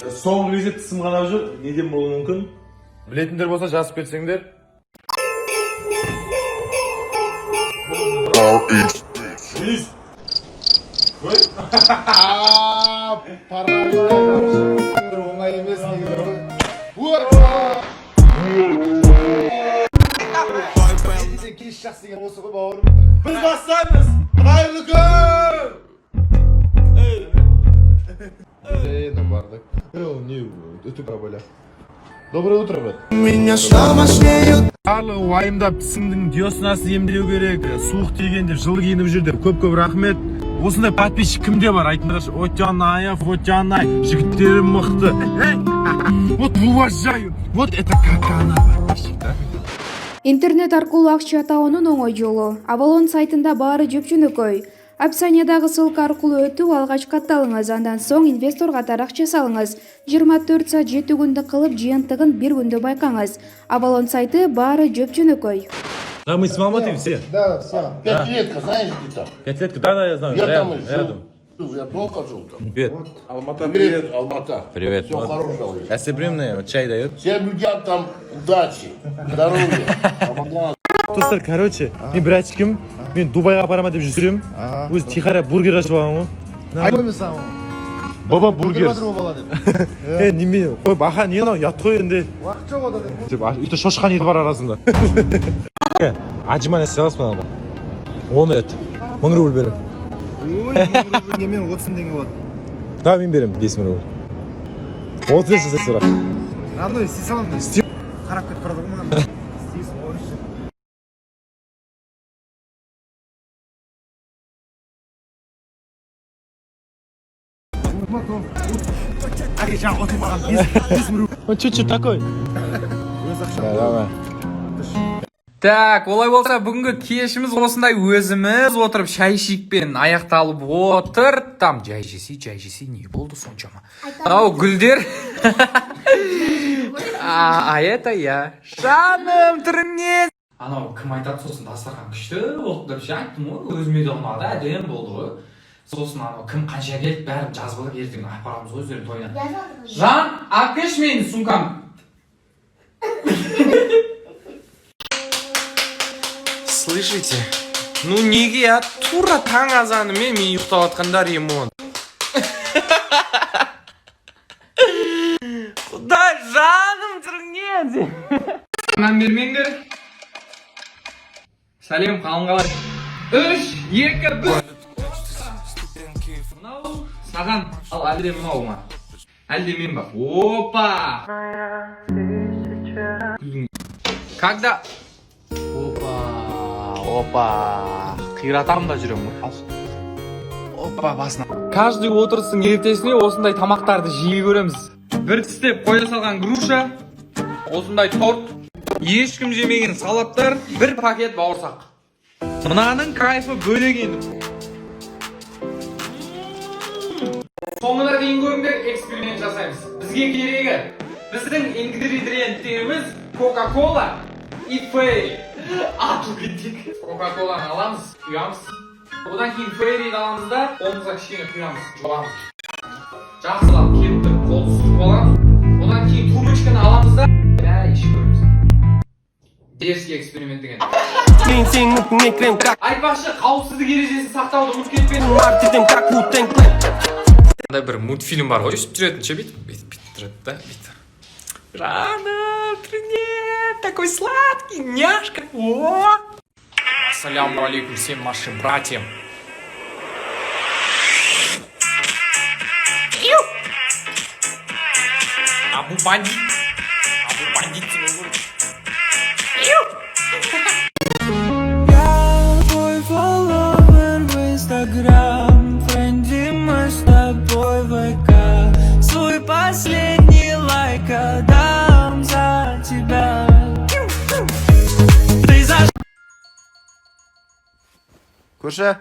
Соңғы кезде тісім қанап жүр. Неден болуы мүмкін? Білетіндер болса жазып кетсеңдер. Лиз. Ой. Оңай емес негізі. Кеш жақсы деген осы ғой бауырым. Біз бастаймыз. Қайырлы күн. Ну бардак. Не, өтіп бабаля. Доброе утро, брат. Барлығы уайымдап тісіңдің диоснасын емдеу керек, суық тиген деп жылы киініп жүр деп көп рахмет. Осындай подписчик кімде бар? Айтыңдаршы, Отжанаев, Отжанай, жігіттерім мықты. Вот уважаю, вот это как она подписчик, да? Интернет аркылуу акча табуунун оңой жолу. Avalon сайтында баары жөпжөнөкөй. Описаниядагы ссылка аркылуу өтүп алгач катталыңыз, андан соң инвестор катары акча салыңыз. 24 саат 7 күндө кылып жыйынтыгын 1 күндө байкаңыз. Avalon сайты баары жөпжөнөкөй. Да, мы с Алматы все. Да, все. Пятилетка, знаешь где там? Пятилетка, да, я знаю. Я там Рядом, жил. рядом. Я долго жил там. Привет. Алмата, Привет, Алмата. Привет. Все хорошего. Гостеприимные, чай дает. Всем людям там удачи, здоровья. Рамадан. Достар, короче, мен братчикім, мен Дубайға барама деп жүрсем, өзі тихара бургер ашып алған ғой. Айбоймын саған. Баба бургер. бала деп. Неме, қой, баха не анау, ят қой енді. Уақыт жоқ ода деп. Деп, үйті шошқан еді бар арасында. Ажиман әсі аласың маған. 10 ет. 1000 рубль берем. Ой, мен 30 теңге болады. Да, мен берем 5000 рубль. 30 ет жасай сұрақ. Равно істей саламын. Істей. Қарап кетіп барады ғой маған. Істейсің ғой. Он чуть-чуть такой. Давай. Так, олай болса бүгінгі кешіміз осындай өзіміз отырып шай ішейікпен аяқталып отыр. Там жай жесей не болды соншама. Ау гүлдер. А это я. Жаным түріне. Анау кім айтады сосын дастархан күшті болды деп айттым ғой. Өзіме де ұнады, әдемі болды ғой. Сосын анау кім қанша келді бәрін жазып алып ертең апарамыз ғой өздерінің тойына. Жан, әкеш менің сумкам. Слышите? Ну неге я тура таң азанымен мен ұйықтап жатқанда ремонт. Құдай жаным түріңе. Мән бермеңдер. Сәлем, қалың қалай. 3, 2, 1. Мынау саған, ал әлде мынау ма? Әлде мен ба? Опа! Когда... Опа, қиратам да жүрем ғой. Опа, басына. Каждый отырыстың ертесіне осындай тамақтарды жиі көреміз. Бір тістеп қоя салған груша, осындай торт, ешкім жемеген салаттар, бір пакет бауырсақ. Мынаның кайфы бөлек енді. Соңына дейін көріңдер, эксперимент жасаймыз. Бізге керегі, біздің ингредиенттеріміз Coca-Cola и Fairy. Атыл кеттік. Кока-коланы аламыз, құямыз. Одан кейін Fairy'ді аламыз да, қолымызға кішкене құямыз, жуамыз. Жақсылап кептір, қолды сүріп аламыз. Одан кейін трубочканы аламыз да, ішіп көреміз. Дерзкий эксперимент деген. Айтпақшы, қауіпсіздік ережесін сақтауды ұмытып кетпеңіз. Қандай бір мультфильм бар ғой, өйстіп жүретін ше бүйтіп жүреді да, бүйтіп. Жаным, привет, такой сладкий, няшка. О! Ассаляму алейкум всем нашим братьям. Абу бандит. Абу бандит. Я твой фолловер в Инстаграм, френди мы с тобой в ВК. Свой последний лайк отдам за тебя. Ты за... Көрші,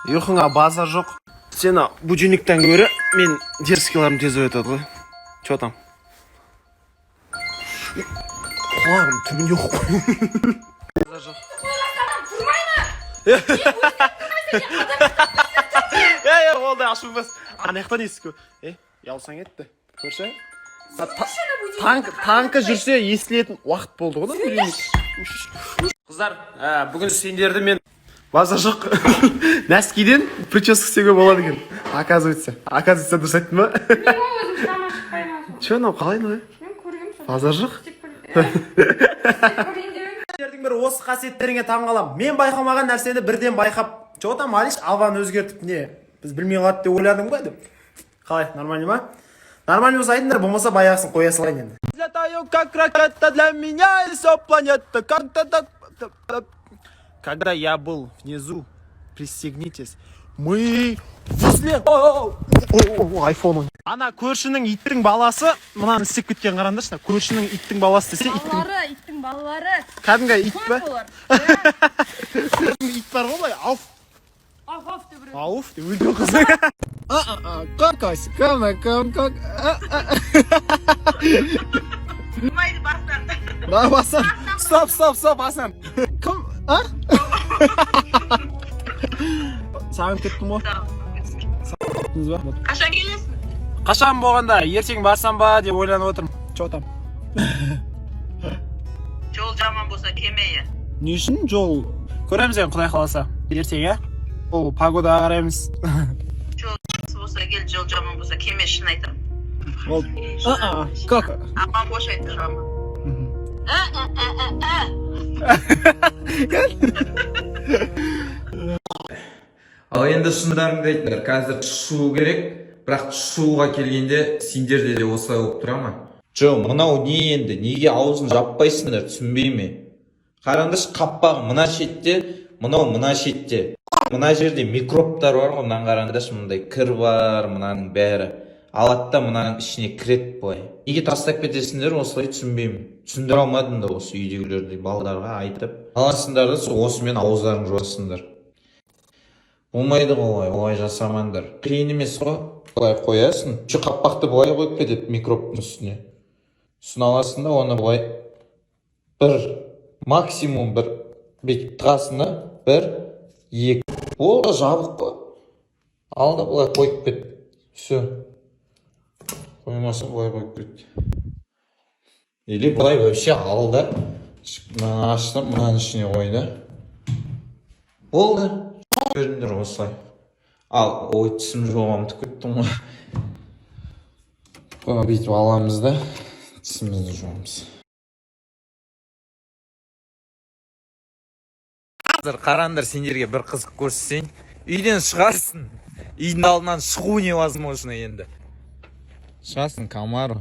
ұйқыңа база жоқ. Сені будильниктен көрі, мен дерзкиларым тез өтеді ғой. Чо там? Құлағым түбінде қойым. База жоқ. Болды, ашылмас. Анаяқтан ескі. Ялсаң етті. көрсең. Танкі жүрсе естілетін уақыт болды ғой, да? Қыздар, бүгін сендерді мен базар жоқ нәскиден прическа істеуге болады екен. Оказывается, дұрыс айттым ба? Че, мынау қалай мынау? Базар жоқ? Сендердің бір осы қасиеттеріңе таң қалам. Мен байқамаған нәрсені бірден байқап, че там Алиш албаны өзгертіп не? Біз білмей қалады деп ойладың ба деп. Қалай, нормально ма? Нормально болса айтыңдар, болмаса баяғысын қоя салайын енді. Взлетаю как ракета, для меня и все планета. Когда я был внизу, пристегнитесь, мы взлет. Айфон. Ана көршінің иттің баласы, мынаны істеп кеткен қараңдаршы. Көршінің иттің баласы десе, иттің балалары. Кәдімгі ит па? Ит бар ғой былай, ауф. Ауф деп өлген қызы. Какась, как. Басан. Стоп, Асан. Кім? Сағынып кеттім ғой. Қашан келесің? Қашан болғанда, ертең барсам ба деп ойланып отырмын. Че там? Жол жаман болса кемейі. Не үшін жол? Көреміз ең Құдай қаласа. Ертең, ә? Ол погодаға қараймыз. Жол болса кел, жол жаман болса кеме шын айтам. Ол. Как? Аман бош айтты жаман. Ал енді шындарыңды айтыңдар, қазір шу керек, бірақ шуға келгенде сендерде де осылай болып тұра ма? Жо, мынау не енді, неге аузын жаппайсыңдар, түсінбей ме? Қараңдаршы, қаппағы мына шетте, мынау мына шетте. Мына жерде микробтар бар ғой, мынаны қараңдаршы, мындай кір бар, мынаның бәрі. Алатта мынаның ішіне кірет былай. Неге тастап кетесіңдер, осылай түсінбеймін. Түсіндіре алмадым да осы үйдегілерді балдарға айтып. Аласыңдар да осымен ауыздарын жуасыңдар. Болмайды ғой, олай жасамаңдар. Қиын емес қой, былай қоясың. Şu қаппақты былай қойып кетеді микробтың үстіне. Үстін аласың да оны былай максимум бір бекіп тығасың да, 1, 2. Ол да жабық қой. Ал да былай қойып кет. Все. Қоймаса былай қойып кет. Или былай вообще ал да, аштым, мынаның ішіне қой да. Болды. Көріңдер осылай. Ал, ой, тісім жоғамтып кеттім ғой. Бүйтіп аламыз да, тісімізді жоғамыз. Қазір қараңдар, сендерге бір қызық көрсетейін. Үйден шығарсың. Үйдің алдынан шығу невозможно енді. Шығасың, Камаро.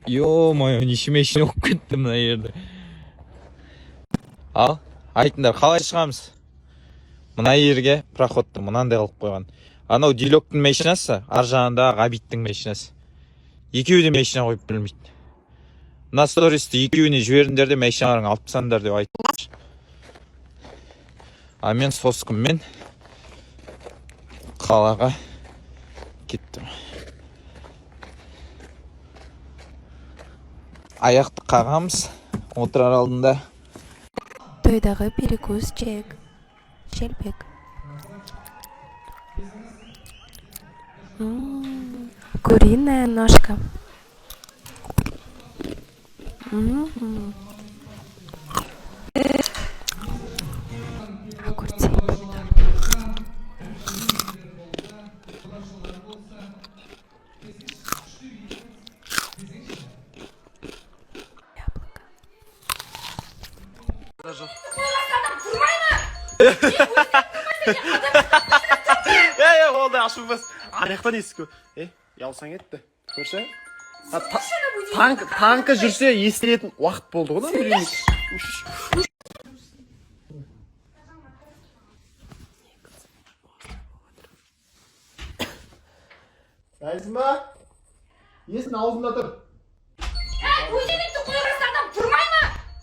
Ё-моё, нешеме оқып кетті мына жерде. Ал, айтыңдар, қалай шығамыз? Мына жерге проходты мынандай қылып қойған. Анау Дилоктың машинасы, ар жағында Ғабиттің машинасы. Екеуі де машина қойып білмейді. Мына стористі екеуіне жіберіңдер де машиналарын алып тастаңдар деп айтты. А мен соскыммен қалаға кеттім. Аяқты қағамыз, отырар алдында. Тойдағы перекус чек. Шелпек. Куриная ножка. Огурцы и помидоры. Яблоко. Олды ашып бас. Аяқтан ескі. Ялсаң етті. Көрсең? Танкі жүрсе естілетін уақыт болды ғой, да? Дайсың ба? Есін аузында тұр. Көзенекті қойғырса адам тұрмай ма?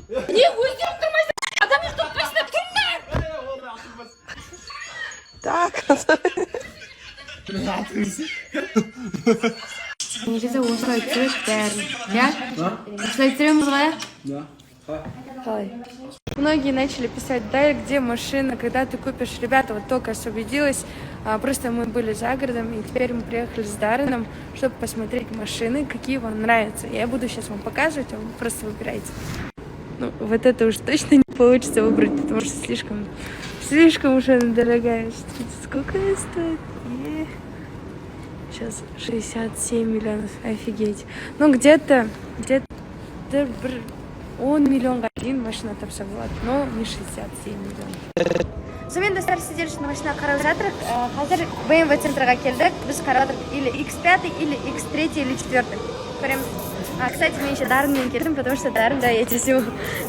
Не өздерің тұрмайсың? Адам ұйықтап қасында тұрыңдар! Так. Негізі осылай түсіреді бәрін. Иә? Осылай түсіреміз ғой, иә? Многие начали писать, да, где машина, когда ты купишь. Ребята, вот только освободилась, просто мы были за городом, и теперь мы приехали с Дарреном, чтобы посмотреть машины, какие вам нравятся. Я буду сейчас вам показывать, а вы просто выбирайте. Ну, вот это уж точно не получится выбрать, потому что слишком уж она дорогая. Сколько она стоит? Сейчас 67 миллионов, офигеть. Ну, где-то 10 миллионға дейін машина тапса болады, но не 67 миллион. Сонымен достар, сіздер үшін машина қарап жатырық. Қазір BMW центрға келдік. Біз қарап жатырық или X5, или X3, или 4. Көреміз. Кстати, мы еще Дарренмен келдім, потому что Даррен, да, я тебе всего.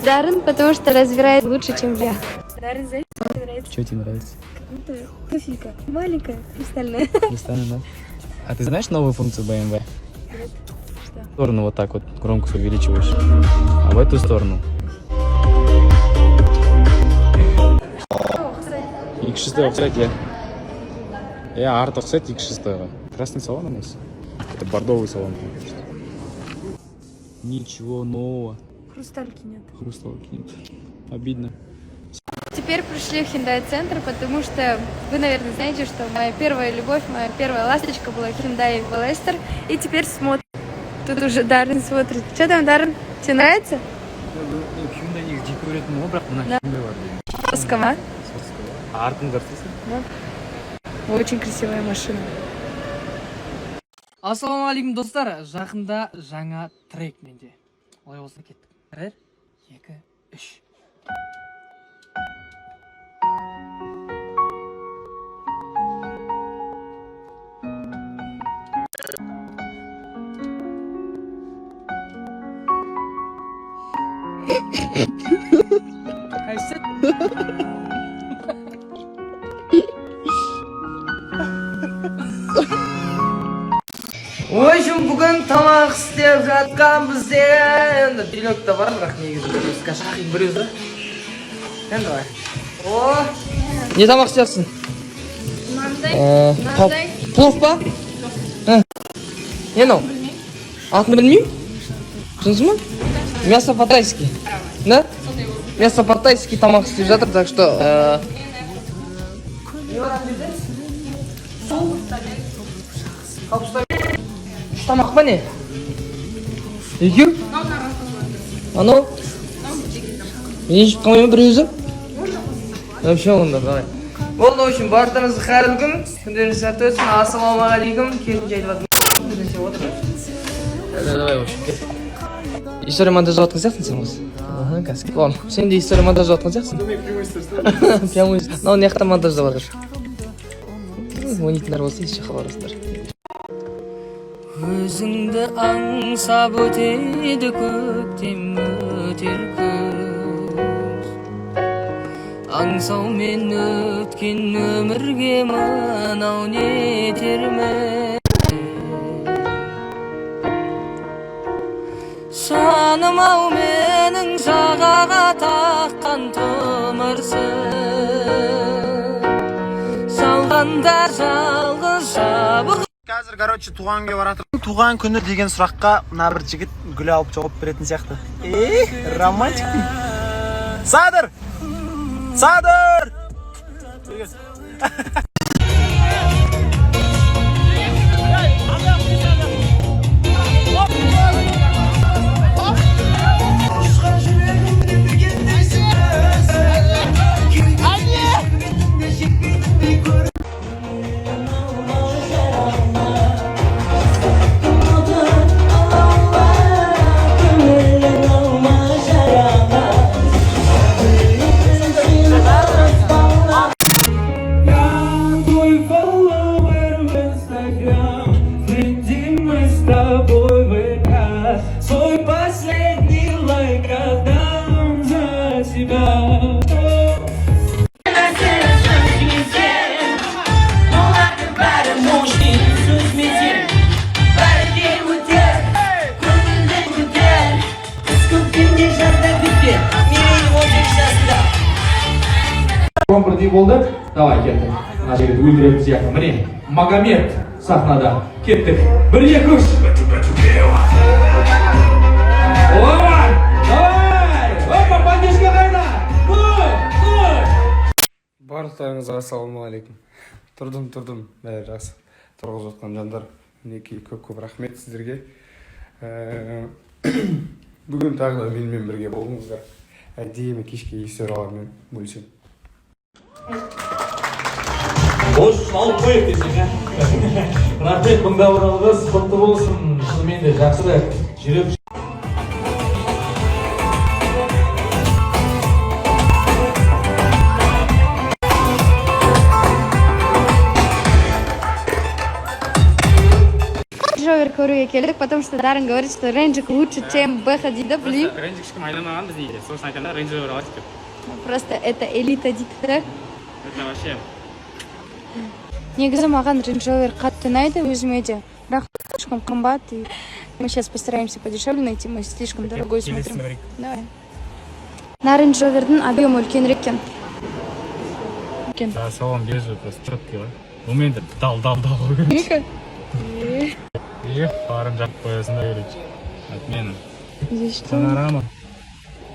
Даррен, потому что разбирает лучше, чем я. Даррен, знаешь, что тебе нравится? Что тебе нравится? Кофейка. Маленькая, кристальная. Кристально, да? А ты знаешь новую функцию BMW? Нет. Что? В сторону вот так вот громкость увеличиваешь, а в эту сторону. X6, кстати, артық ұқсайды X6-ға. Красный салон у нас. Это бордовый салон. Ничего нового. Хрустальки нет. Хрусталки нет. Обидно. Теперь пришли в Hyundai центр, потому что вы, наверное, знаете, что моя первая любовь, моя первая ласточка была Hyundai Veloster. И теперь смотрит. Тут уже Даррен смотрит. Что там, Даррен? Тебе нравится? Hyundai негізі көретін ғой, бірақ мына Hyundai бар деген. Соскама? Артын көрсетсің? Да. Очень красивая машина. Ассалаумағалейкум достар, жақында жаңа трек менде. Олай болса кеттік. 1, 2, 3. Қайсы? В общем, бүгін тамақ істеп жатқан бізде енді тренировка да бар, бірақ негізі біреуіз кашахик біреуіз да. Енді давай. О, не тамақ істепсің? Мынандай. Плов па? Не мынау? Атын білмеймін? Түсінсің ма? Мясо по-тайски. Да? Мясо по-тайски тамақ істеп жатыр, так что... Тамақ па не? Екеу? Анау? Еншіп қамайма бір өзі? Вообще онда, давай. Болды, в общем, барлықтарыңызға қайырлы күн. Күндеріңіз сәтті өтсін. Ассалаумағалейкум. Келін жайлы Давай, в общем, кет. История монтажы жатқан сияқтың сен осы? Ага, қазір. Ладно, сен де история монтажы жатқан сияқтың? Прямой. Мынау не жақтан монтажда бар. Монитор болса, ешше хабарласыңдар. Өзіңді аңсап өтеді көктем өтер күз, аңсаумен өткен өмірге мынау не терме. Жаным-ау менің жағаға таққан тұмырсың, салғанда жалғыз жабық. Қазір, короче, туған күнге баратыр. Туған күні деген сұраққа мына бір жігіт гүл алып жауап беретін сияқты. Романтик. Садыр! Садыр! Бірдей болды. Давай, кеттік. Мына жігіт өлтіретін сияқты. Міне, Магомед сахнада. Кеттік. 1, 2, 3. Давай! Давай! барлықтарыңызға ассалаумағалейкум. Тұрдым, бәрі жақсы. Тұрғызып жатқан жандар, мінекей көп рахмет сіздерге. Бүгін тағы да менімен бірге болыңыздар. Әдемі кешке историялармен бөлісемін. Болсын, алып қойып десең, рахмет, бұндағырыңыз құтты болсын. Шынымен де жақсы жүрек. Ровер көруге келдік, потому что Дарын говорит, что рейнджик лучше, чем Бэха дейді, блин. Рейнджик ешкім айламаған біз дейді. Сосын айтқанда Range Rover алады деп. Просто это элита дейді, да? Это вообще. Негізі маған Range Rover қатты ұнайды өзіме де. Бірақ слишком қымбат, и мы сейчас постараемся подешевле найти, мы слишком дорогой смотрим. Давай. На Range Rover'дің объемы үлкенірек екен. Да, салон бежевый, просто четкий, ғой. Онымен де дал. Ника? Барын жап қоясын да көрейінші. Отмена. Здесь что? Панорама.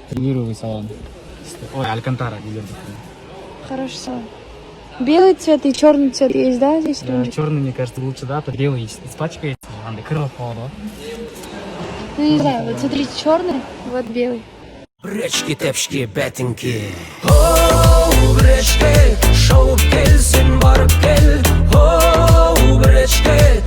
Фигуровый салон. Ой, Алькантара. Хороший салон. Белый цвет и черный цвет есть, да, здесь? Да, черный, мне кажется, лучше, да, то белый испачкается, андай крыло қалады. Ну, не знаю, вот смотрите, черный, вот белый. Бречки, тепшки, бәтінки. Оу, бречки, шауып келсін барып кел. Оу, бречки,